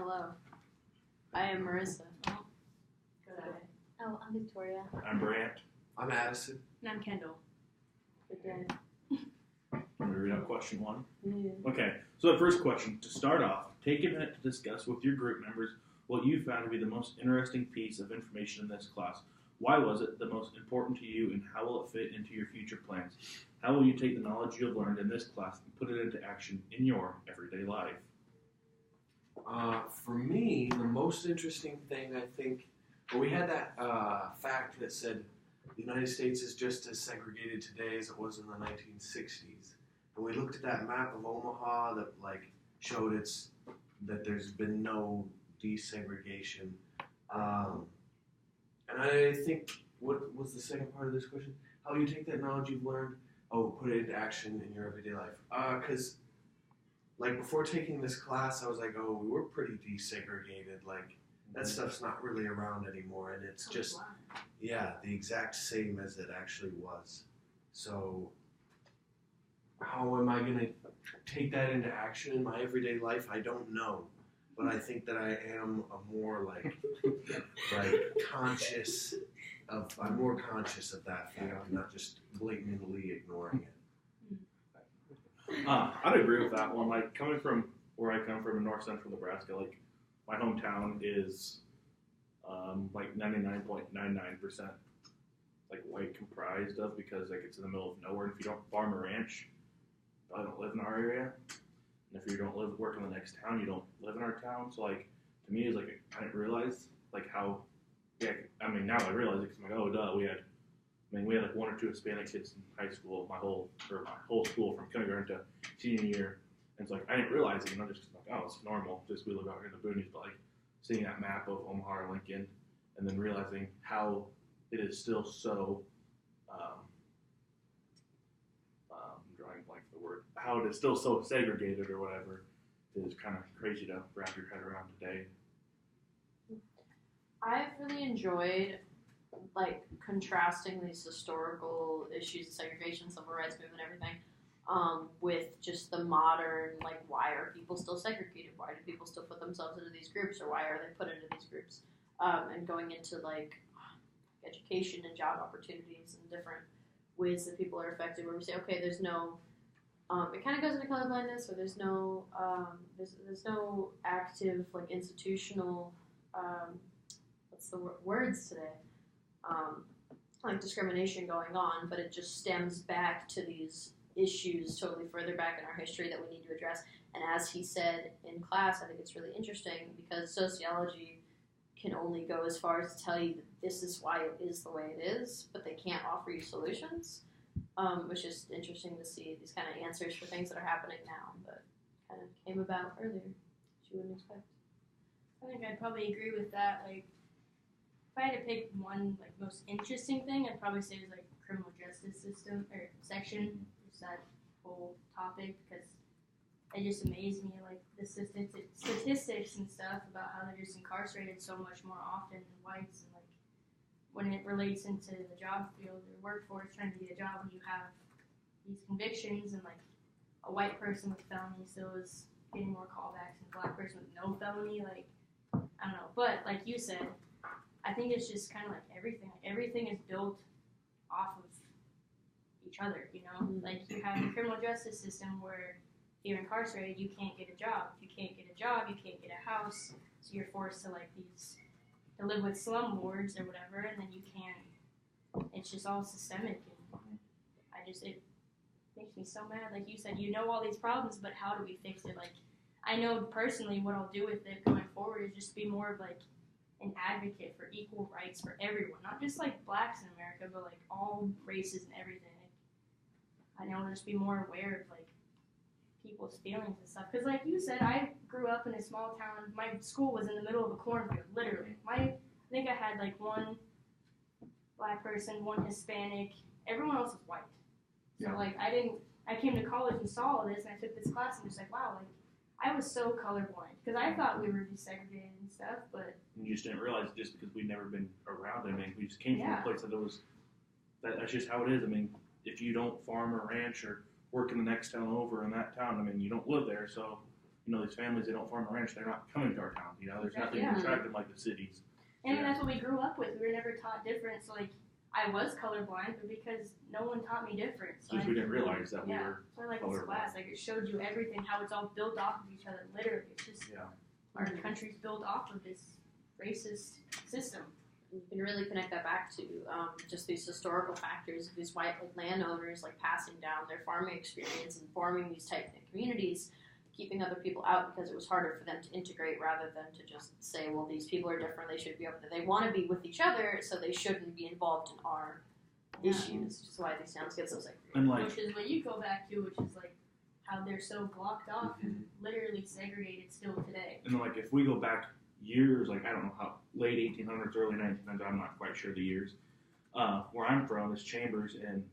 Hello. I am Marissa. Good day. Oh, I'm Victoria. I'm Brant. I'm Addison. And I'm Kendall. Good day. I'm going to read out question one. Yeah. Okay, so the first question, to start off, take a minute to discuss with your group members what you found to be the most interesting piece of information in this class. Why was it the most important to you, and how will it fit into your future plans? How will you take the knowledge you have learned in this class and put it into action in your everyday life? For me, the most interesting thing, I think, we had that fact that said the United States is just as segregated today as it was in the 1960s. And we looked at that map of Omaha that showed that there's been no desegregation. And I think, what was the second part of this question? How you take that knowledge you've learned, put it into action in your everyday life. Because, before taking this class, I was like, we were pretty desegregated. That stuff's not really around anymore. And it's just, the exact same as it actually was. So, how am I going to take that into action in my everyday life? I don't know. But I think that I am a more conscious I'm more conscious of that fact, not just blatantly ignoring it. I'd agree with that one. Coming from where I come from in north central Nebraska, my hometown is 99.99% white comprised of, because it's in the middle of nowhere. And if you don't farm or ranch, I don't live in our area. And if you don't work in the next town, you don't live in our town. So to me, it's I didn't realize how. Now I realize it, because I'm oh duh, we had one or two Hispanic kids in high school, my whole school from kindergarten to senior year, and it's I didn't realize it, just it's normal, just we live out here in the boonies, but seeing that map of Omaha or Lincoln, and then realizing how it is still so, I'm drawing a blank for the word, how it is still so segregated or whatever, is kind of crazy to wrap your head around today. I've really enjoyed contrasting these historical issues of segregation, civil rights movement, everything, with just the modern, why are people still segregated? Why do people still put themselves into these groups, or why are they put into these groups? And going into education and job opportunities and different ways that people are affected, where we say, okay, there's no, it kind of goes into colorblindness, or there's no, there's no active institutional, what's the words today? Discrimination going on, but it just stems back to these issues totally further back in our history that we need to address. And as he said in class, I think it's really interesting, because sociology can only go as far as to tell you that this is why it is the way it is, but they can't offer you solutions, which is interesting to see these kind of answers for things that are happening now, but kind of came about earlier, which you wouldn't expect. I think I'd probably agree with that. If I had to pick one most interesting thing, I'd probably say it's criminal justice system or section, just that whole topic, because it just amazed me the statistics and stuff about how they're just incarcerated so much more often than whites, and when it relates into the job field or workforce, trying to get a job when you have these convictions, and a white person with felony still is getting more callbacks than a black person with no felony. I don't know, but like you said, I think it's just kind of everything. Everything is built off of each other, you have the criminal justice system where if you're incarcerated, you can't get a job. If you can't get a job, you can't get a house. So you're forced to to live with slumlords or whatever, and then you can't. It's just all systemic, and it makes me so mad. Like you said, all these problems, but how do we fix it? I know personally what I'll do with it going forward is just be more of an advocate for equal rights for everyone, not just blacks in America, but all races and everything. I know I'll just be more aware of people's feelings and stuff. Because you said, I grew up in a small town. My school was in the middle of a cornfield, literally. I think I had one black person, one Hispanic. Everyone else was white. So I came to college and saw all this, and I took this class, and just wow, I was so colorblind, because I thought we were desegregated and stuff, but you just didn't realize it just because we'd never been around it. We just came from a place that's just how it is. if you don't farm or ranch or work in the next town over in that town, you don't live there, so these families, they don't farm a ranch, they're not coming to our towns. There's nothing Yeah. to attract them like the cities. And Yeah. that's what we grew up with. We were never taught different. So like, I was colorblind, but because no one taught me different. So Because we didn't realize that we yeah. were. So I like this colorblind. class. Like it showed you everything, how it's all built off of each other. Literally, it's just Yeah. our country's built off of this racist system. You can really connect that back to just these historical factors of these white landowners passing down their farming experience and forming these tight-knit communities, keeping other people out because it was harder for them to integrate rather than to just say, well, these people are different, they should be over there. They want to be with each other, so they shouldn't be involved in our issues, which is why these towns get so segregated. And like, Which is what you go back to, which is like how they're so blocked off and literally segregated still today. and like if we go back years, like I don't know how late 1800s, early 1900s, I'm not quite sure the years. Where I'm from is Chambers, and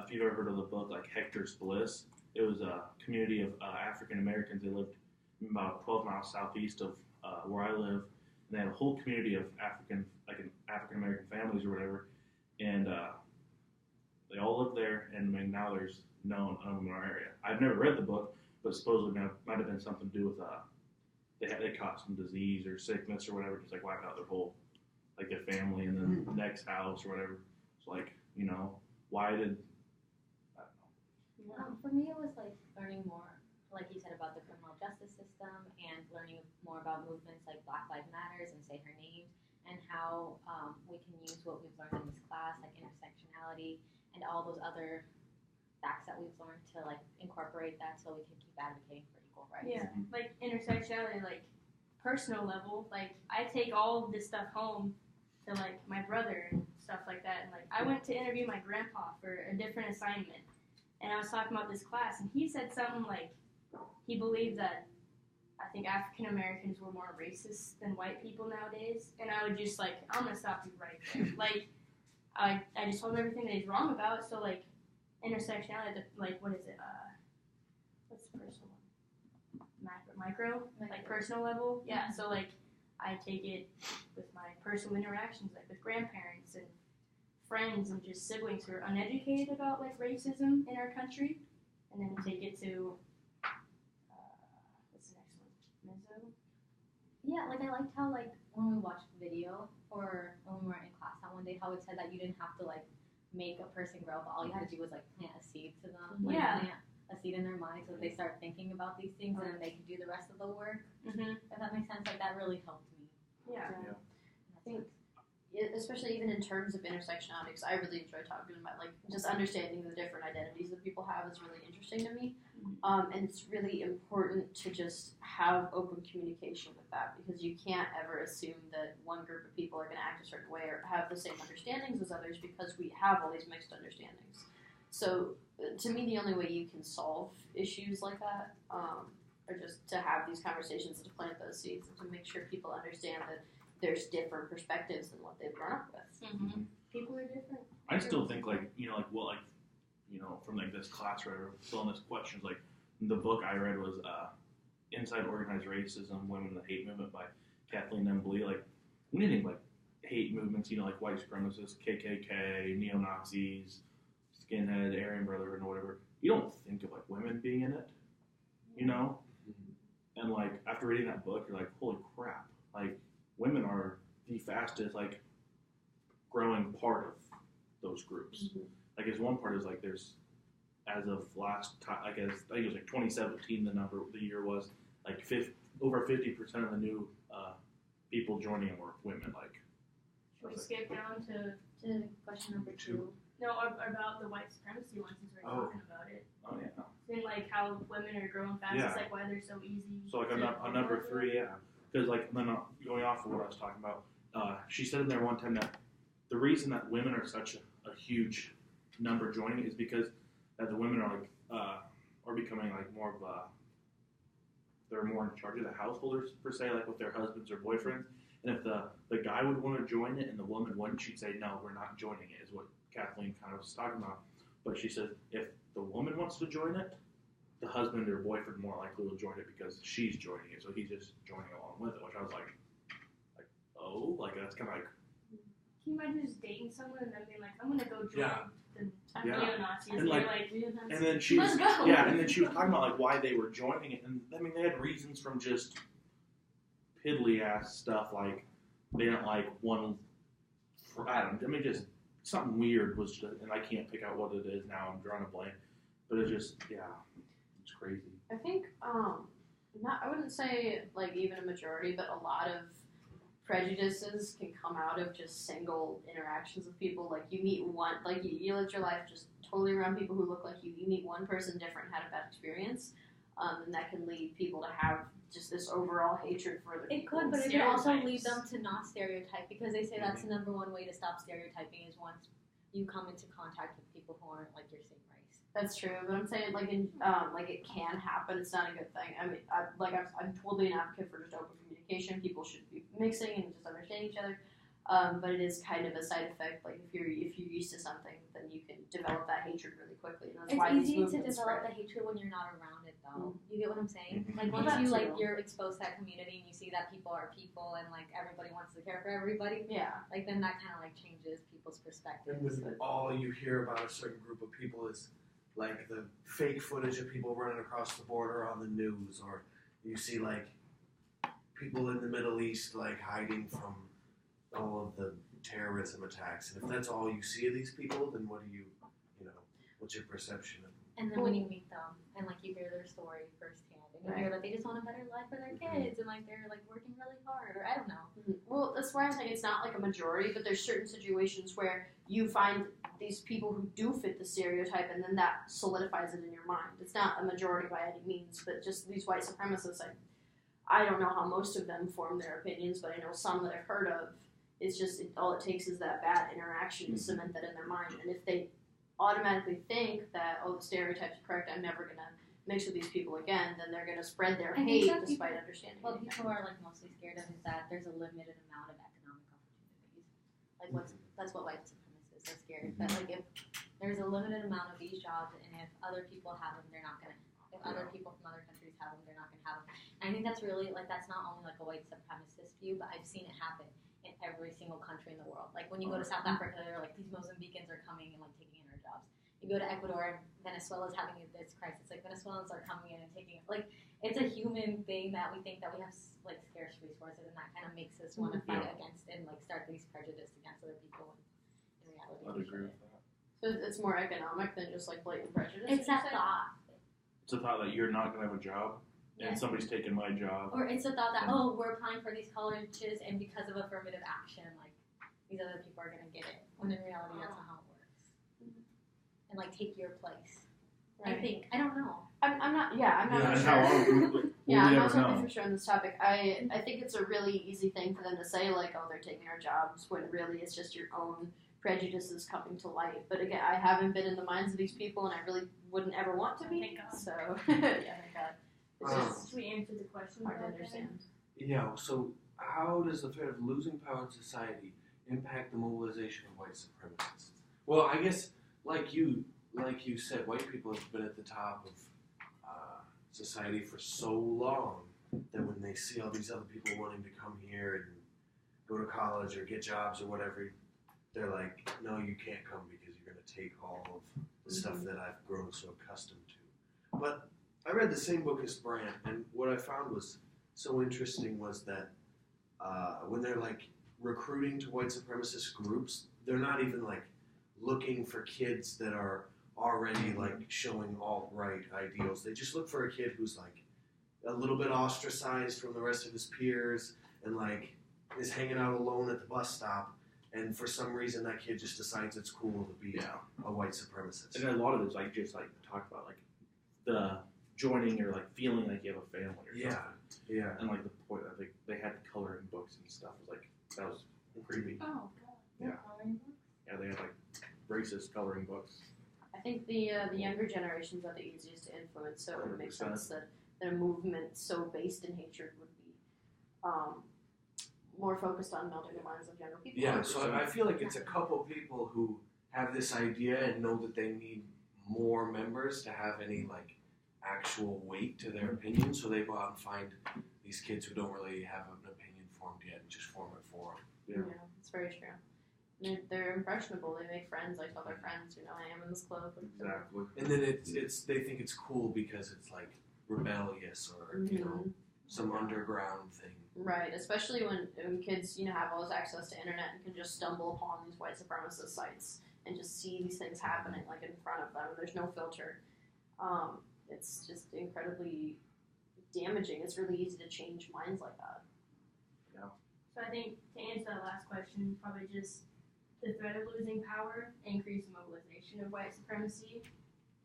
if you've ever heard of the book like Hector's Bliss, it was a community of African Americans. They lived about 12 miles southeast of where I live, and they had a whole community of African American families or whatever, and they all lived there. And I mean, now there's no one in our area. I've never read the book, but supposedly it might have been something to do with they caught some disease or sickness or whatever, just wiped out their whole their family and then the next house or whatever. It's why did I don't know. For me, it was learning more, like you said, about the criminal justice system and learning more about movements like Black Lives Matters and Say Her Name, and how we can use what we've learned in this class, like intersectionality and all those other facts that we've learned to incorporate that so we can keep advocating for equal rights. Yeah, like intersectionality, personal level. I take all of this stuff home to my brother and stuff like that. And I went to interview my grandpa for a different assignment, and I was talking about this class, and he said something he believed that I think African Americans were more racist than white people nowadays. And I would just I'm gonna stop you right there. I just told him everything that he's wrong about. So intersectionality, what is it? What's the personal one? Micro, personal level. Yeah. So I take it with my personal interactions, with grandparents and friends and just siblings who are uneducated about racism in our country, and then take it to what's the next one? Mezzo. Yeah, I liked how when we watched the video or when we were in class that one day, how it said that you didn't have to make a person grow up, but all you had to do was plant a seed to them, Yeah. plant a seed in their mind so that they start thinking about these things and then they can do the rest of the work. Mm-hmm. If that makes sense, that really helped me. Yeah. I think, especially even in terms of intersectionality, because I really enjoy talking about just understanding the different identities that people have is really interesting to me, and it's really important to just have open communication with that, because you can't ever assume that one group of people are going to act a certain way or have the same understandings as others, because we have all these mixed understandings. So to me, the only way you can solve issues like that are just to have these conversations and to plant those seeds and to make sure people understand that there's different perspectives than what they've grown up with. Mm-hmm. People are different. I still think from this class or whatever, still in this questions, the book I read was Inside Organized Racism, Women in the Hate Movement by Kathleen M. Blee. When you think hate movements, white supremacists, KKK, neo-Nazis, skinhead, Aryan Brotherhood, or whatever, you don't think of women being in it, And after reading that book, you're holy crap! Women are the fastest growing part of those groups. Mm-hmm. As one part is there's, as of last time, I think it was 2017. The year was over 50% of the new people joining were women. Should we skip down to question number 2. no about the white supremacy ones since we're talking about it? Oh yeah. And how women are growing fast. Yeah. It's why they're so easy. So on number 3, yeah, because then going off of what I was talking about, she said in there one time that the reason that women are such a huge number joining is because that the women are becoming more of they're more in charge of the householders per se, with their husbands or boyfriends. And if the guy would want to join it and the woman wouldn't, she'd say no, we're not joining it. Is what Kathleen kind of was talking about. But she said if the woman wants to join it, the husband or boyfriend more likely will join it because she's joining it, so he's just joining along with it. Which I was oh, that's kind of Can you imagine just dating someone and then being like, I'm gonna go join Yeah. the Yeah. neo-Nazis? And And like- you're like, And then she was, Let's go. yeah, and then she was talking about like why they were joining it, and I mean they had reasons from just piddly ass stuff like they didn't like one. I mean just something weird was, just, and I can't pick out what it is now. I'm drawing a blank, but it just it's crazy. I think I wouldn't say like even a majority, but a lot of prejudices can come out of just single interactions with people. Like you meet one, like you lived your life just totally around people who look like you. You meet one person different, had a bad experience, and that can lead people to have just this overall hatred for other It people. could, but it could also lead Stereotypes. them to not stereotype because they say that's the number one way to stop stereotyping is once you come into contact with people who aren't like your same race. That's true, but I'm saying like like it can happen. It's not a good thing. I mean, I'm totally an advocate for just open communication. People should be mixing and just understanding each other. But it is kind of a side effect. Like if you're used to something, then you can develop that hatred really quickly. And that's why It's these easy to movements develop spread. the hatred when you're not around it, though. Mm-hmm. You get what I'm saying? Mhm. Like Well, once that you too. you're exposed to that community and you see that people are people and like everybody wants to care for everybody, Yeah. like then that kind of like changes people's perspectives. And when all you hear about a certain group of people is like the fake footage of people running across the border on the news, or you see like people in the Middle East like hiding from all of the terrorism attacks. And if that's all you see of these people, then what do you what's your perception of them? And then when you meet them and like you hear their story firsthand and you hear that they just want a better life for their kids and like they're like working really hard or I don't know. Well, that's why I'm saying it's not like a majority, but there's certain situations where you find these people who do fit the stereotype, and then that solidifies it in your mind. It's not a majority by any means, but just these white supremacists. I don't know how most of them form their opinions, but I know some that I've heard of. It's just all it takes is that bad interaction to cement that in their mind, and if they automatically think that the stereotypes are correct, I'm never gonna mix with these people again, then they're gonna spread their I think hate that despite people- understanding. What it. people are like mostly scared of is that there's a limited amount of economic opportunities. Like that's what white supremacists are scared. That like if there's a limited amount of these jobs and if other people have them, they're not gonna. If other people from other countries have them, they're not gonna have them. And I think that's really like that's not only like a white supremacist view, but I've seen it happen in every single country in the world. Like when you go to South Africa, they're like these Mozambicans are coming and like taking in our jobs. You go to Ecuador and Venezuela's having this crisis. Like Venezuelans are coming in and taking it. Like it's a human thing that we think that we have like scarce resources, and that kind of makes us want to fight against and like start these prejudice against other people. In reality, I'd agree with that. So it's more economic than just like blatant prejudice. It's would you that say? thought, It's a thought that you're not gonna have a job and somebody's taking my job. or it's a thought that we're applying for these colleges, and because of affirmative action, like these other people are gonna get it. When in reality, that's not how it works. And like take your place. Right. I think I don't know. I'm not. Yeah, I'm not Yeah, and for how sure. long will Yeah, I'm we not ever totally know? for sure on this topic. I think it's a really easy thing for them to say, like, oh, they're taking our jobs, when really it's just your own prejudices coming to light. But again, I haven't been in the minds of these people, and I really wouldn't ever want to be. Thank God. So, yeah, thank God. It's just We answered the question. hard to about that. understand. Yeah, so how does the threat of losing power in society impact the mobilization of white supremacists? Well, I guess, like you said, white people have been at the top of society for so long that when they see all these other people wanting to come here and go to college or get jobs or whatever, they're like, no, you can't come because you're going to take all of the stuff that I've grown so accustomed to. But I read the same book as Brant, and what I found was so interesting was that when they're like recruiting to white supremacist groups, they're not even like looking for kids that are already like showing alt-right ideals. They just look for a kid who's like a little bit ostracized from the rest of his peers and like is hanging out alone at the bus stop, and for some reason that kid just decides it's cool to be a white supremacist. And a lot of it's like just like talk about like the joining or like feeling like you have a family or something. Yeah. And like the point that they had coloring books and stuff was like that was creepy. Oh God. Yeah. Yeah, they had like racist coloring books. I think the younger generations are the easiest to influence, so it would make 100%. sense that a movement so based in hatred would be more focused on melting the minds of younger people. Yeah, so I feel like it's a couple people who have this idea and know that they need more members to have any like actual weight to their opinion, so they go out and find these kids who don't really have an opinion formed yet and just form it for them. Yeah, it's very true. they're impressionable. They make friends. I tell their friends, I am in this club. Exactly. And then it's they think it's cool because it's like rebellious or some underground thing. Right, especially when kids, have all this access to internet and can just stumble upon these white supremacist sites and just see these things happening like in front of them. There's no filter. It's just incredibly damaging. It's really easy to change minds like that. So I think to answer that last question, probably just the threat of losing power, increased mobilization of white supremacy.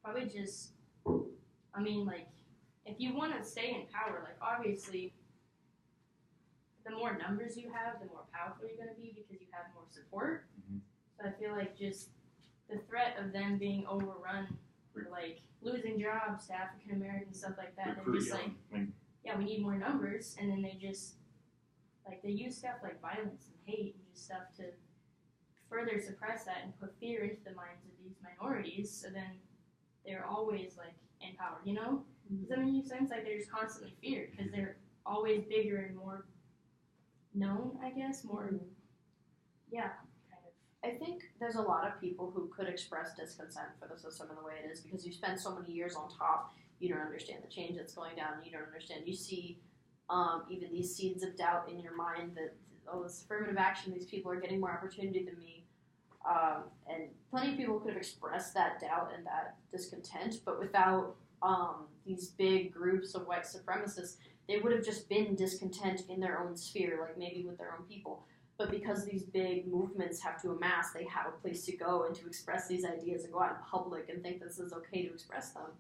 Probably just, if you want to stay in power, obviously, the more numbers you have, the more powerful you're going to be because you have more support. Mm-hmm. So I feel like just the threat of them being overrun, or losing jobs to African Americans, stuff like that, and just we need more numbers, and then they just they use stuff like violence and hate and just stuff to further suppress that and put fear into the minds of these minorities. So then they're always in power. Does that make any sense? They're just constantly feared because they're always bigger and more known, I guess, more, kind of. I think there's a lot of people who could express discontent for the system and the way it is because you spend so many years on top, you don't understand the change that's going down, you don't understand. You see even these seeds of doubt in your mind that, this affirmative action, these people are getting more opportunity than me. And plenty of people could have expressed that doubt and that discontent, but without these big groups of white supremacists, they would have just been discontent in their own sphere, maybe with their own people. But because these big movements have to amass, they have a place to go and to express these ideas and go out in public and think this is okay to express them.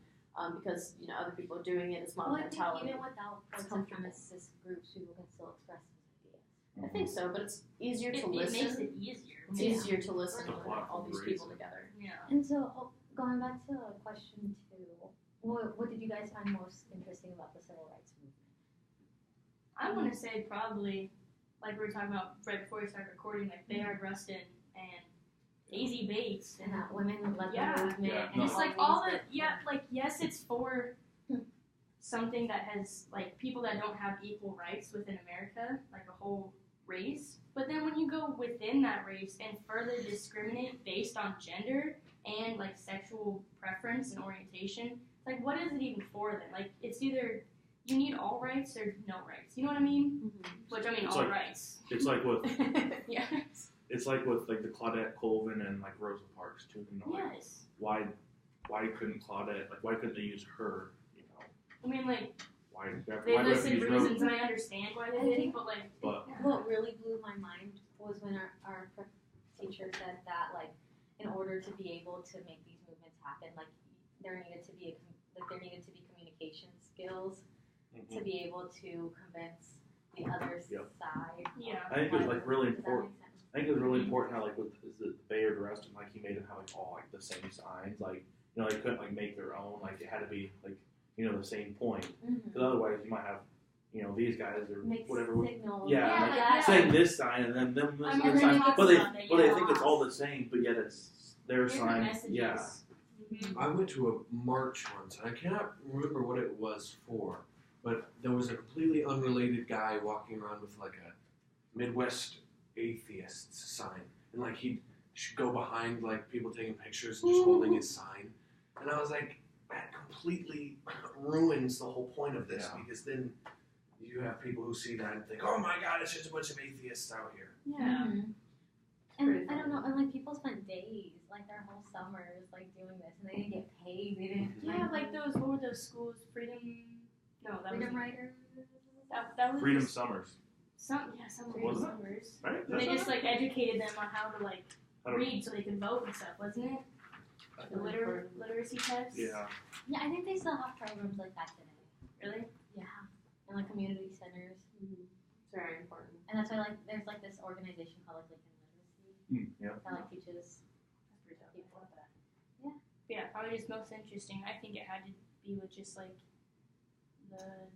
Because, other people are doing it, it's mob mentality. I think even without white supremacist groups, people can still express these ideas. I think so, but it's easier to listen. It makes it easier. It's easier to listen The when platform all these raises people together. Yeah. And so, going back to question 2, what did you guys find most interesting about the civil rights movement? I want to say probably, we were talking about right before we started recording, Bayard Rustin and Daisy Bates And that women led Yeah. the movement. Yeah, And no. just all the yes, it's for something that has people that don't have equal rights within America, a whole race. But then when you go within that race and further discriminate based on gender and sexual preference and orientation, what is it even for then? It's either you need all rights or no rights. You know what I mean? Which It's all rights. It's like with Yeah. it's like with the Claudette Colvin and Rosa Parks too. Yes. Why couldn't Claudette why couldn't they use her? I mean, Why they listed refugees reasons, and I understand why they did, but What really blew my mind was when our teacher said that, in order to be able to make these movements happen, there needed to be communication skills to be able to convince the other side. Yeah. I think it was really Does that important. make sense? I think it was really important how with the Bayard Rustin, he made them have all the same signs. They couldn't make their own. It had to be the same point. Because otherwise you might have these guys or Makes whatever. signals. Yeah, Saying this sign and then them this I'm other really sign, lost but they on that, think it's all the same, but yet it's their different sign. messages. Yeah. Mhm. I went to a march once, and I cannot remember what it was for, but there was a completely unrelated guy walking around with a Midwest atheists sign, and he'd go behind people taking pictures and just holding his sign, and I was like, that completely ruins the whole point of this because then you have people who see that and think, oh my God, it's just a bunch of atheists out here. Yeah. And I don't know, and people spent days, their whole summers, doing this, and they didn't get paid. They didn't. Yeah, what were those schools? Freedom. No, that Freedom was Writers. that was Freedom just Summers, some Was it? summers. right? And they just educated them on how to I don't- read so they could vote and stuff, wasn't it? The literacy test. Yeah. Yeah, I think they still have programs like that today. Really? Yeah, and community centers, It's very important. and that's why there's this organization called Lincoln Literacy Yeah. that teaches That's pretty dope. people. Yeah. Yeah, probably just most interesting. I think it had to be with just the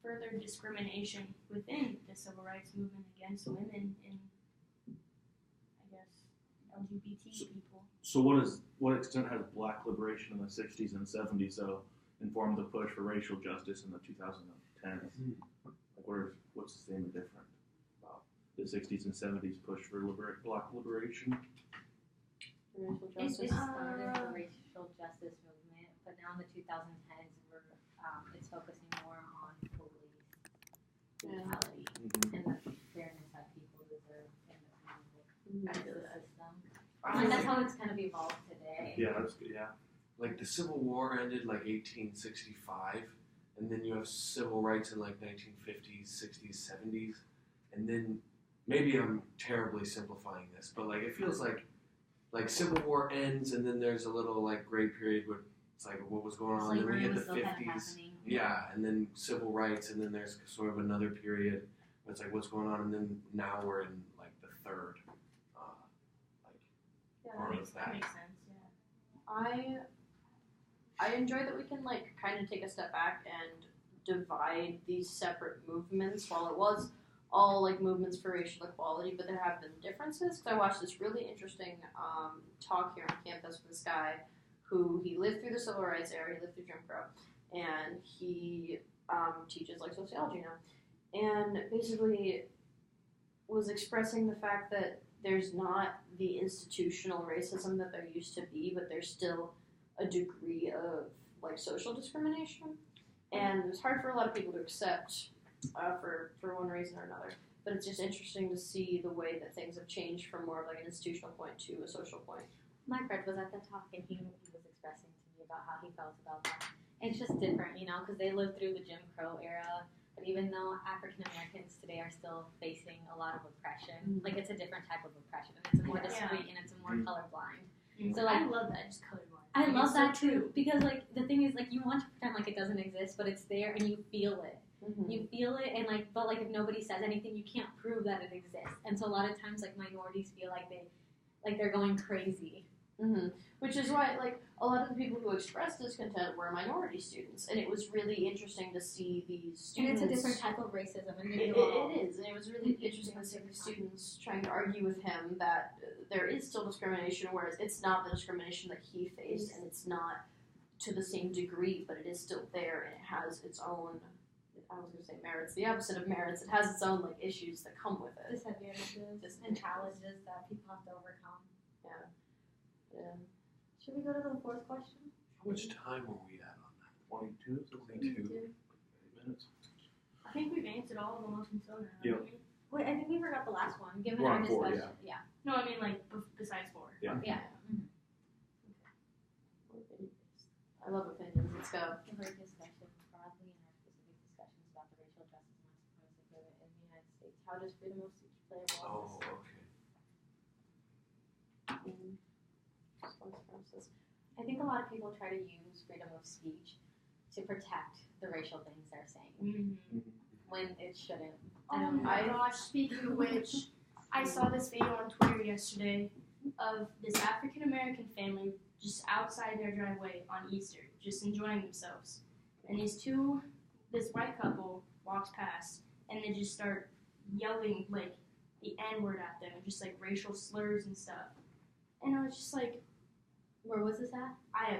further discrimination within the civil rights movement against women and I guess LGBT people. So what extent has Black liberation in the '60s and '70s informed the push for racial justice in the 2010s? What's the same and different about the 60s and 70s push for black liberation. Racial It justice. started the racial justice movement, but now in the 2010s, it's focusing more on police brutality and the fairness that people deserve in the justice system. And that's how it's kind of evolved today. Yeah, that's good. Yeah. Like the Civil War ended like 1865, and then you have civil rights in like 1950s, 60s, 70s, and then maybe I'm terribly simplifying this, but like it feels like Civil War ends, and then there's a little like gray period where it's like what was going on. Then we Slavery hit was the still kind of 50s, happening. yeah, and then civil rights, and then there's sort of another period where it's like what's going on, and then now we're in like the third, Yeah, Part of that that. makes sense. Yeah. I enjoy that we can like kind of take a step back and divide these separate movements. While it was all like movements for racial equality, but there have been differences. Because I watched this really interesting talk here on campus with this guy who he lived through the civil rights era, he lived through Jim Crow, and he teaches like sociology now, and basically was expressing the fact that there's not the institutional racism that there used to be, but there's still a degree of like social discrimination, and it's hard for a lot of people to accept for one reason or another. But it's just interesting to see the way that things have changed from more of like an institutional point to a social point. My friend was at the talk and he was expressing to me about how he felt about that. And it's just different, you know, because they lived through the Jim Crow era. But even though African Americans today are still facing a lot of oppression, like it's a different type of oppression, and it's a more discreet and it's a more colorblind. So like, I love that, just colorblind. I Like, love it's so that true. too, because like the thing is like you want to pretend like it doesn't exist, but it's there and you feel it. You feel it, and like, but like if nobody says anything, you can't prove that it exists. And so a lot of times, like minorities feel like they're going crazy. Which is why, like, a lot of the people who expressed discontent were minority students, and it was really interesting to see these students. And it's a different type of racism, and It is, and it was really interesting to see these students trying to argue with him that there is still discrimination, whereas it's not the discrimination that he faced, and it's not to the same degree, but it is still there, and it has its own. I was going to say merits. The opposite of merits. It has its own like issues that come with it. Disadvantages and challenges that people have to overcome. Yeah. Should we go to the fourth question? How much time were we at on that? 22, so 22. 8 minutes. I think we've answered all of them up until now. Yep. haven't we? Wait, I think we forgot the last one. Given We're our on four, discussion, yeah. No, I mean like besides 4. Yeah. I love opinions. Let's go. Diverse discussion broadly in our specific discussions about the racial justice and supremacy movement in the United States. How does freedom of speech play a role in this? Okay. I think a lot of people try to use freedom of speech to protect the racial things they're saying when it shouldn't. Oh my gosh, speaking of which, I saw this video on Twitter yesterday of this African American family just outside their driveway on Easter, just enjoying themselves. And this white couple walks past and they just start yelling like the N-word at them and just like racial slurs and stuff. And I was just like, Where was this at?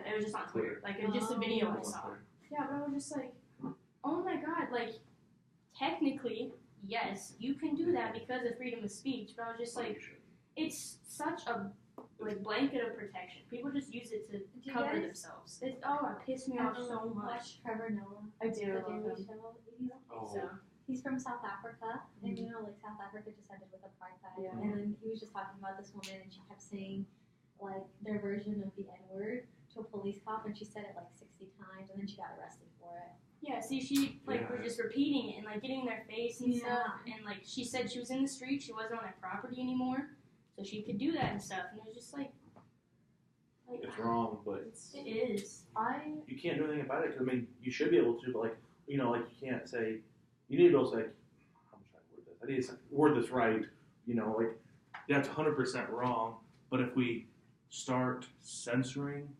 it was just on Twitter, like it was just a video I saw. Yeah, but I was just like, oh my god, like technically, yes, you can do that because of freedom of speech, but I was just like, it's such a like blanket of protection. People just use it to you cover guys themselves. It pissed me off so much. Trevor Noah. I do. The Daily Show. So He's from South Africa, and you know, like South Africa just ended with apartheid, Yeah. and then he was just talking about this woman, and she kept saying like their version of the N-word to a police cop, and she said it like 60 times, and then she got arrested for it. yeah, see, she like was just repeating it and like getting in their face and stuff, and like she said she was in the street, she wasn't on their property anymore, so she could do that and stuff, and it was just like It's wrong, but it is. you can't do anything about it. 'Cause, I mean, you should be able to, but like, you know, like you can't say. You need to be able to say, how should I word this? I need to word this right. You know, like that's 100% wrong. But if we start censoring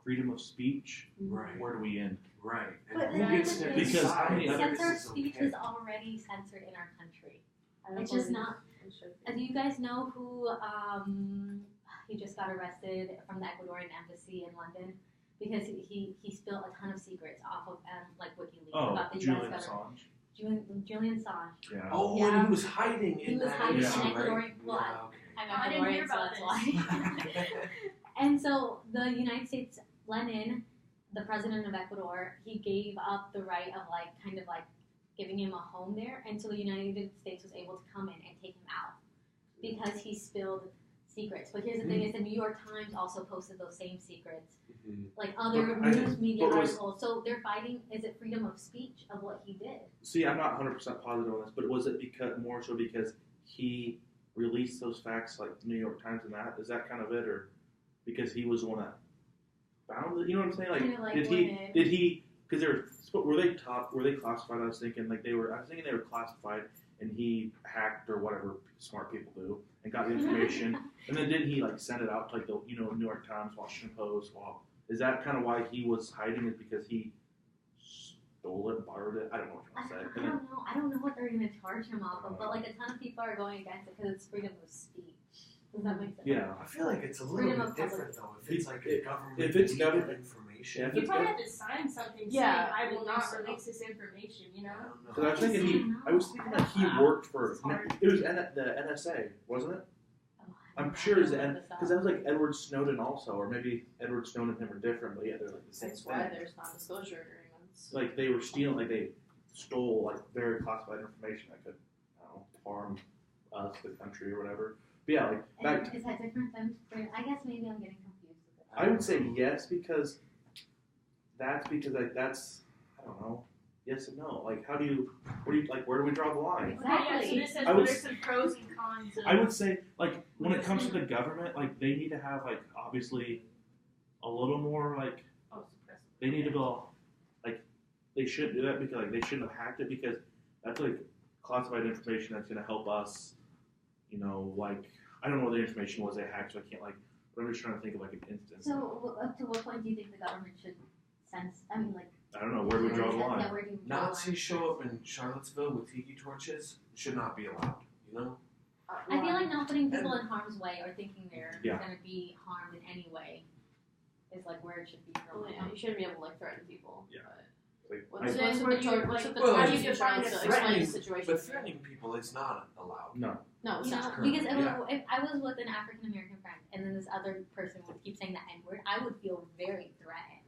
freedom of speech, Right. where do we end? Right. And But who then gets to because how many decide other- if Censor this is speech okay? is already censored in our country. I It's just not. It should be. Do you guys know who he just got arrested from the Ecuadorian embassy in London because he spilled a ton of secrets off of like WikiLeaks Oh, about the Julian U.S. government. Assange. Julian Assange. Yeah. Oh, Yeah. and he was hiding in He was that hiding in issue, Ecuador. right? Well, Yeah, okay. I'm Oh, I didn't hear Ecuadorian, so about that's this. why. And so the United States, Lenin, the president of Ecuador, he gave up the right of kind of giving him a home there, and so the United States was able to come in and take him out because he spilled secrets. But here's the thing: is the New York Times also posted those same secrets, Mhm. other But news media but was- articles. So they're fighting. Is it freedom of speech of what he did? See, I'm not 100% positive on this, but was it more so because he released those facts like the New York Times and that? Is that kind of it, or because he was the one that found it? You know what I'm saying? Kind of like did when he? Because were they classified? I was thinking they were classified, and he hacked or whatever smart people do and got the information, and then didn't he send it out to the New York Times, Washington Post? Well, is that kind of why he was hiding? Is because he stole it, borrowed it? I don't know what you want to say. And then- I don't know what they're going to charge him off of, but a ton of people are going against it because it's freedom of speech. Does that make sense? Yeah. I feel like it's a little Freedom bit of public- different though. If it's like a government, if it's leak of government- information. Yeah, if You it's probably have to sign something Yeah, saying, I will I not think so. release this information, you I know? don't know. Because I was thinking I was thinking that he worked for. It's hard. It was the NSA, wasn't it? Oh, I'm sure it's because that was Edward Snowden also, or maybe Edward Snowden and him were different, but yeah, they're the same That's why thing. there's non-disclosure agreements. They were stealing, they stole very classified information that could, I don't know, harm us, the country, or whatever. But yeah, back to, Is that different than freedom? I guess maybe I'm getting confused with it. I would say yes because that's I don't know. Yes and no. Where do we draw the line? Okay, yeah, so Exactly. this says I what would are some pros and cons of I would say, when it comes to the government, they need to have, obviously, a little more, suppressive. they need to go, they shouldn't do that because, they shouldn't have hacked it because that's, classified information that's going to help us, I don't know what the information was they hacked, so I can't, but I'm just trying to think of, an instance. So, up to what point do you think the government should sense? I mean, I don't know, where do we draw the Yeah, line? where do you draw the Nazis line? show up in Charlottesville with tiki torches should not be allowed. You know? I feel like not putting people in harm's way or thinking they're Yeah. going to be harmed in any way is where it should be drawn. Well, yeah, you shouldn't be able to threaten people. Yeah. But I- what's Then with where the you, tor- what's like, with the well, torches? how do you You're trying define to a explain the threatening- situation. But threatening people is not allowed. No. No, it's You not. know, because Yeah. if I was with an African American friend and then this other person would keep saying the N word, I would feel very threatened.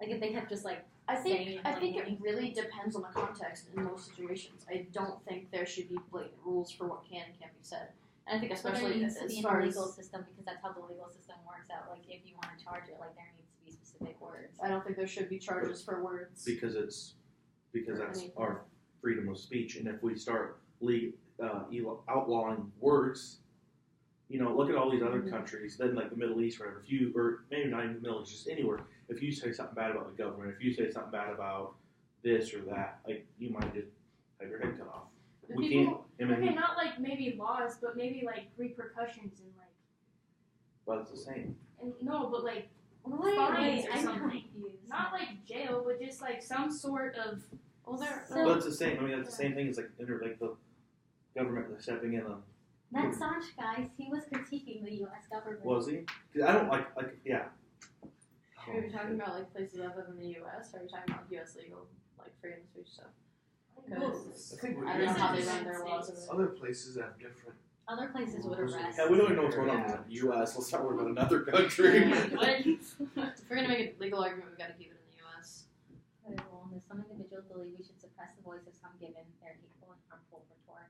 If they kept just I saying think it I think it blatantly. really depends on the context in most situations. I don't think there should be blatant rules for what can and can't be said. And I think But there especially needs to as be far in the as legal system because that's how the legal system works out. If you want to charge it, there needs to be specific words. I don't think there should be charges for words. Because Or that's anything. our freedom of speech, and if we start outlawing words, look at all these other countries, then the Middle East, whatever. Or maybe not even the Middle East, just anywhere. If you say something bad about the government, if you say something bad about this or that, you might just have your head cut off. The We people, can't. I mean, okay, not maybe laws, but maybe repercussions and but it's the same. no, but Wait, fines or I'm something. confused. not jail, but just some sort of. Well, there. So- But it's the same. I mean, that's the same thing as the government stepping in on. That Assange guy, he was critiquing the U.S. government. Was he? 'Cause I don't yeah. Are you talking about places other than the U.S. or are you talking about U.S. legal freedom of speech stuff? I think I don't know how they This is run their laws. States. other places have different. Other places would arrest. Yeah, we don't even know what's going on in the U.S. Let's start with another country. What? If we're gonna make a legal argument, we got to keep it in the U.S. Some individuals believe we should suppress the voice of some given their hateful and harmful retort.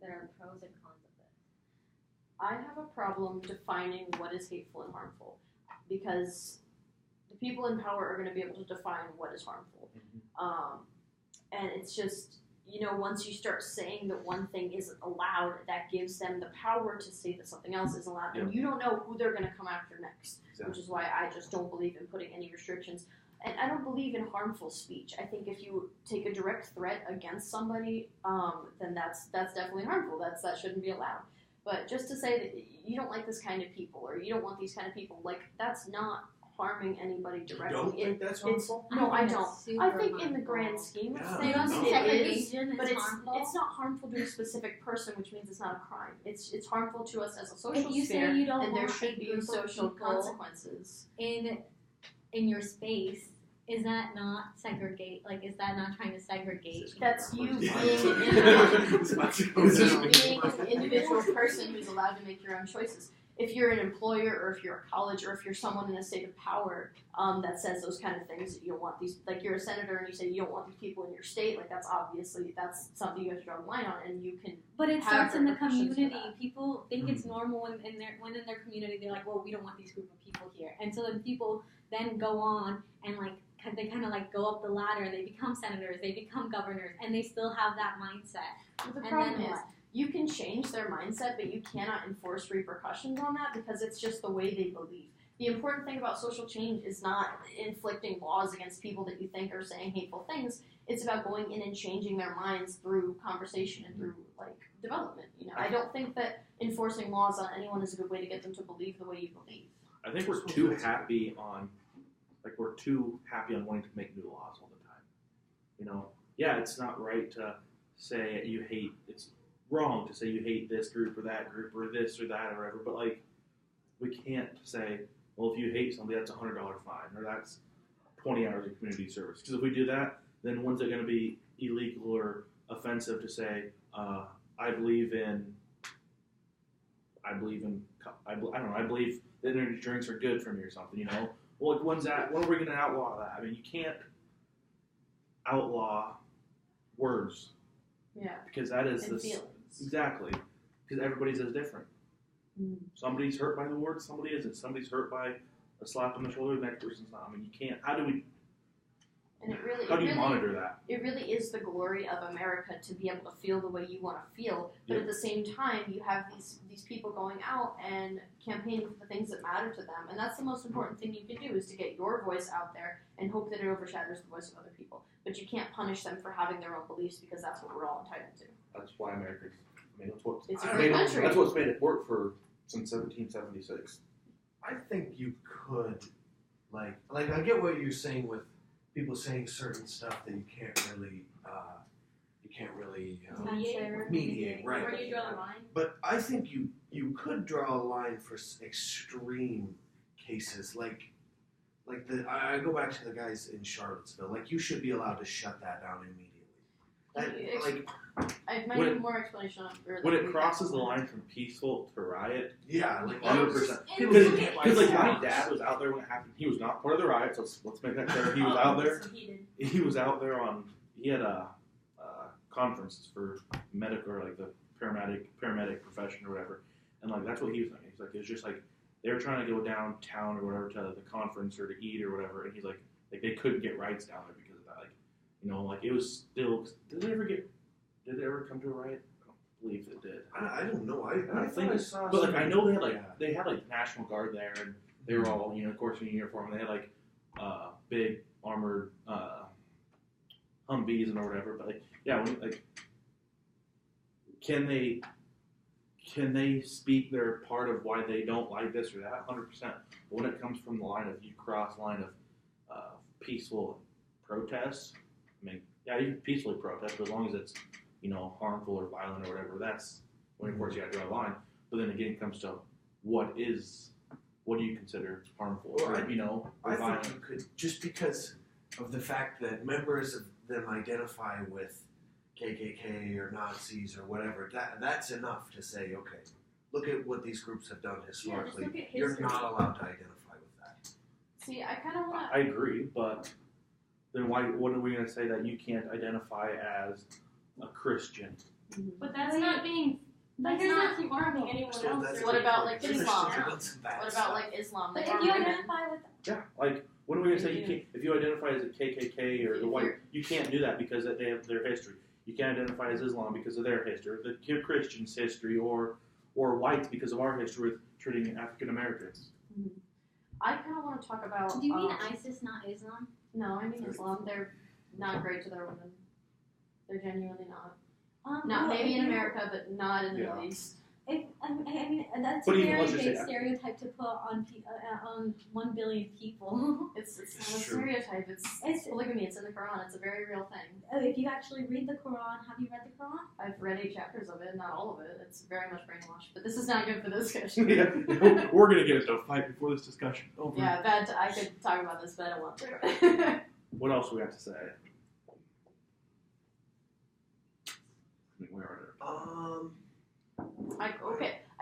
There are pros and cons of this. I have a problem defining what is hateful and harmful because the people in power are going to be able to define what is harmful. And it's just, once you start saying that one thing isn't allowed, that gives them the power to say that something else is allowed. And you don't know who they're going to come after next, which is why I just don't believe in putting any restrictions. And I don't believe in harmful speech. I think if you take a direct threat against somebody, then that's definitely harmful. That shouldn't be allowed. But just to say that you don't like this kind of people or you don't want these kind of people, that's not harming anybody You directly. don't think that's harmful? No, I think don't. it's super I think in the harmful. grand scheme of Yeah, You don't things, think no. it is. segregation But is harmful? it's not harmful to a specific person, which means it's not a crime. It's harmful to us as a social If you sphere, say you don't and there want should a be group of social people consequences. in your space, is that not segregate? Like, is that not trying to segregate? That's you being an individual person who's allowed to make your own choices. If you're an employer or if you're a college or if you're someone in a state of power that says those kind of things, that you don't want these, like you're a senator and you say you don't want these people in your state, like that's something you have to draw the line on, and you can. But it have starts in the repercussions for community. that. People think it's normal when in their community they're like, well, we don't want these group of people here, and so then people then go on and like they kind of like go up the ladder and they become senators, they become governors, and they still have that mindset. But the And problem then is, what? you can change their mindset, but you cannot enforce repercussions on that because it's just the way they believe. The important thing about social change is not inflicting laws against people that you think are saying hateful things. It's about going in and changing their minds through conversation and through like development. You know, I don't think that enforcing laws on anyone is a good way to get them to believe the way you believe. I think we're too happy on wanting to make new laws all the time. You know, yeah, it's not right to say you hate. It's wrong to say you hate this group or that group or this or that or whatever. But like, we can't say, well, if you hate somebody, that's a $100 fine or that's 20 hours of community service. Because if we do that, then when's it going to be illegal or offensive to say, I believe that energy drinks are good for me or something, you know? Well, like, when's that? When are we going to outlaw that? I mean, you can't outlaw words Yeah. because that is And this feelings. exactly because everybody's is different. Mm. Somebody's hurt by the word, somebody isn't. Somebody's hurt by a slap on the shoulder, the next person's not. I mean, you can't. How do you monitor that? It really is the glory of America to be able to feel the way you want to feel, but Yep. at the same time, you have these people going out and campaigning for the things that matter to them, and that's the most important thing you can do is to get your voice out there and hope that it overshadows the voice of other people. But you can't punish them for having their own beliefs because that's what we're all entitled to. That's why America's. I mean, It's a great country. That's what's made it work since 1776. I think you could, like I get what you're saying with people saying certain stuff that you can't really mediate, right? Where do you draw the line? But I think you could draw a line for extreme cases, like I go back to the guys in Charlottesville. Like, you should be allowed to shut that down immediately. I might need more explanation on When it crosses the line from peaceful to riot, yeah, like 100%. Because like my dad was out there when it happened. He was not part of the riot, so let's make that clear. He was out there. So he did. He was out there he had a conference for medical or like the paramedic profession or whatever, and like that's what he was thinking. He's like, it's just like they were trying to go downtown or whatever to the conference or to eat or whatever, and he's like they couldn't get rides down there because of that. Like, you know, like it was still. Did it ever come to a riot? I don't believe it did. I don't know. I I think thought I saw. But like I know something- they had like National Guard there, and they were all of course in uniform. And they had like big armored Humvees and or whatever. But like can they speak their part of why they don't like this or that? 100%. But when it comes from the line of peaceful protests, I mean, yeah, you can peacefully protest, but as long as it's harmful or violent or whatever, that's when of course you got to draw a line. But then again, it comes to what do you consider harmful? Well, or, I violent? think you could, just because of the fact that members of them identify with KKK or Nazis or whatever, that's enough to say, okay, look at what these groups have done historically. look at You're history. not allowed to identify with that. See, I kind of want I agree, but then what are we going to say that you can't identify as a Christian? But that's not being. That's here's not the harming problem. anyone So else. that's What about, like, Christians Islam? have done some bad What stuff. about like Islam? But Like, if are you women? identify with Yeah, like what are we going to say? You can't if you identify as a KKK or the If white, you're- you can't do that because they have their history. You can't identify as Islam because of their history, the Christians' history, or whites because of our history with treating African Americans. I kind of want to talk about. do you mean ISIS, not Islam? No, I mean Islam. They're not great to their women. They're genuinely not. well, Not maybe if in you- America, but not in the Yeah. Middle East. I mean, that's But a even, very let's just big say- stereotype to put on 1 billion people. It's not a True. stereotype. It's polygamy. It's in the Quran. It's a very real thing. If you actually read the Quran, have you read the Quran? I've read 8 chapters of it, not all of it. It's very much brainwashed. But this is not good for this discussion. Yeah, we're going to get into a fight before this discussion. Over. Yeah, I could talk about this, but I don't want to. What else we have to say? I mean, where are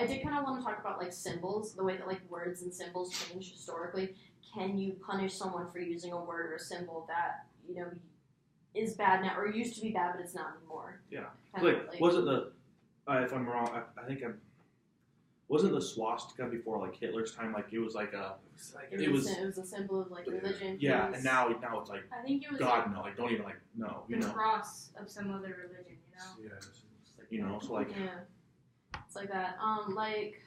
I did kind of want to talk about like symbols, the way that like words and symbols change historically. Can you punish someone for using a word or a symbol that is bad now, or used to be bad but it's not anymore? Yeah. Kind Like, of, wasn't the if I'm wrong, I think wasn't the swastika before like Hitler's time? Like it was like a it was a symbol of like religion. yeah, peace. and now it's like I think it was God no, like don't even like no, the cross of some other religion, so like yeah, it's like that. Like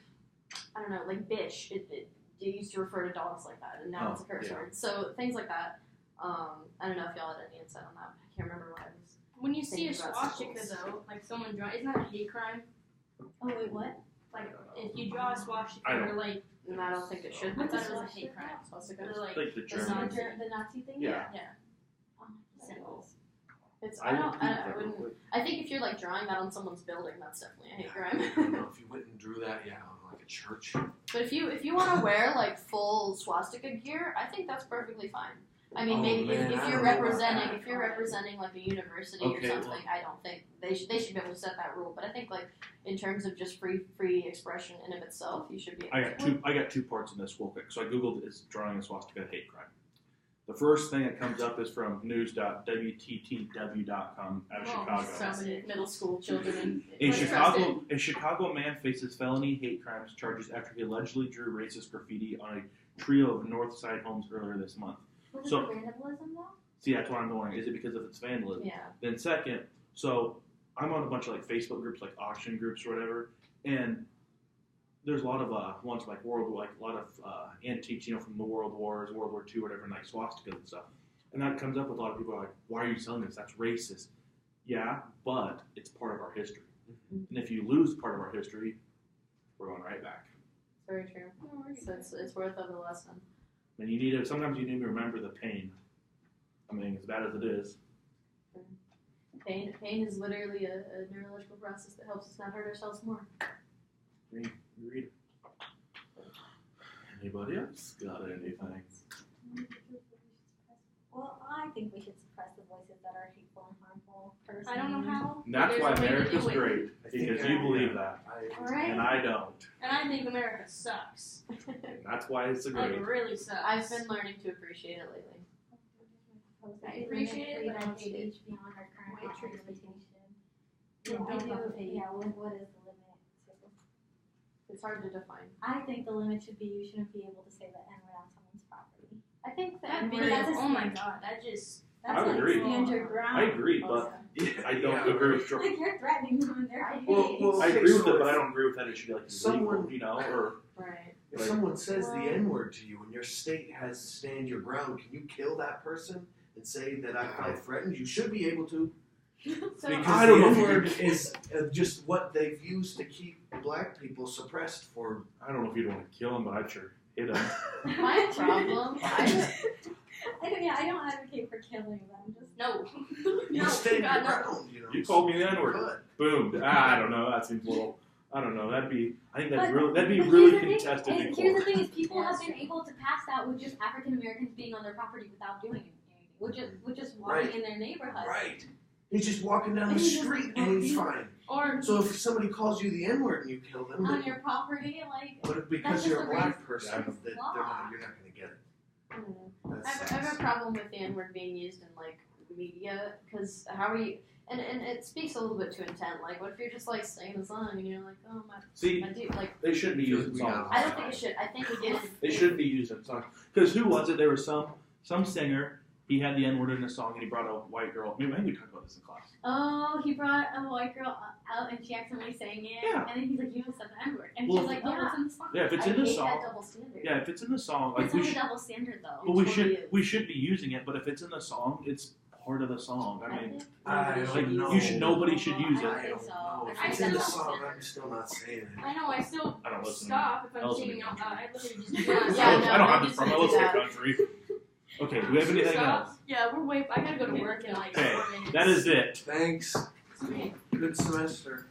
I don't know, like bish. It used to refer to dogs like that, and now it's a curse word. So things like that. I don't know if y'all had any insight on that. I can't remember what I was. When you see a Thinking about swastika symbols. though, like someone draw, isn't that a hate crime? Oh wait, what? Like if you draw a swastika I don't- or like And I don't think it should. I be. thought it was a hate crime. Swastika. Or like the the German. Nazi- The Nazi thing? Yeah. Symbols. It's I would keep I that real wouldn't. quick. I think if you're like drawing that on someone's building, that's definitely a hate I crime. don't know if you went and drew that, on like a church. But if you want to wear like full swastika gear, I think that's perfectly fine. I mean, Oh, maybe man, if I you're don't know about representing like a university Okay, or something, I don't think they should be able to set that rule. But I think like in terms of just free expression in of itself, you should be able I got two parts in this real quick. So I googled is drawing a swastika hate crime. The first thing that comes up is from news.wttw.com out of Chicago. So many middle school children A in Chicago man faces felony hate crimes charges after he allegedly drew racist graffiti on a trio of North Side homes earlier this month. Was So- it the vandalism though? See, that's what I'm going. Is it because of its vandalism? Yeah. Then second, so I'm on a bunch of like Facebook groups, like auction groups or whatever, and there's a lot of ones like a lot of antiques, from the World Wars, World War II, whatever, and like swastikas and stuff. And that comes up with a lot of people are like, why are you selling this? That's racist. Yeah, but it's part of our history. And if you lose part of our history, we're going right back. Very true. So it's worth of a lesson. And sometimes you need to remember the pain. I mean, as bad as it is. Pain is literally a neurological process that helps us not hurt ourselves more. Read. Anybody else got anything? Well, I think we should suppress the voices that are hateful and harmful. Personally. I don't know how. And that's There's why a way to America's do it. great, because you believe that, Right? and I don't. And I think America sucks. And that's why it's a Like great. it really sucks. I've been learning to appreciate it lately. I appreciate it, but I don't hate see it. beyond our current Wait, limitation. Yeah, What we don't do- love hate. yeah, what is the limit? It's hard to define. I think the limit should be you shouldn't be able to say the N-word on someone's property. I think That that video, that's a oh my stand. god, that just That's I would like agree. stand your ground. I agree, but I don't agree with. Like you're threatening them in their face. Well, I okay, agree with so it, but I if- don't agree with that. It should be like Someone- illegal, or right. If Like- someone says the Well- N-word to you and your state has stand your ground, can you kill that person and say that I threatened? You should be able to. So Because I don't the know if you N-word could- is just what they've used to keep black people suppressed for. I don't know if you'd want to kill him, but I'd sure hit him. My problem, I don't advocate for killing them. Just no. You No, stand God, your no. ground, You called me the N-word. Good. Boom. I don't know. That seems a little. I don't know. I think that'd be but really here's the thing, contested in and here's the court. thing: is people Yeah, have that's been true. able to pass that with just African Americans being on their property without doing anything, with just walking Right. in their neighborhood. Right. He's just walking down the street and he's fine. Or So if somebody calls you the N-word and you kill them, On then, your property, like but because That's you're just a a black person, Yeah, that law. you're not going to get it. I don't know. That I have sucks. a problem with the N-word being used in like media because how are you? And it speaks a little bit to intent. Like, what if you're just like singing a song and you're like, oh See, my dude, like they shouldn't be used in songs. I don't think it should. I think They shouldn't be used in songs. Because who was it? There was some singer. He had the N-word in a song, and he brought a white girl. Maybe we talked about this in class. oh, he brought a white girl out and she accidentally sang it, Yeah. and then he's like, you just said the N-word, and Well, she's like, oh, yeah. it's in the song. Yeah, if it's I in the hate song. that double standard. Yeah, if it's in the song, like It's we not a should. double standard though. But we totally should is. we should be using it. But if it's in the song, it's part of the song. I mean, think I nobody don't should use know. it. nobody should use I it. don't I think don't so. know. If I it's think in the that's song, double I'm still not saying it. I know I still I don't listen. stop if I I'm listen to singing out loud. I literally just Yeah, do not yeah, stop. no, I don't have don't this from. I listen listen to to country. Okay, do we have anything Stop. else? Yeah, we're way. I gotta go to work in like Okay, 4 minutes. that is it. Thanks. Good semester.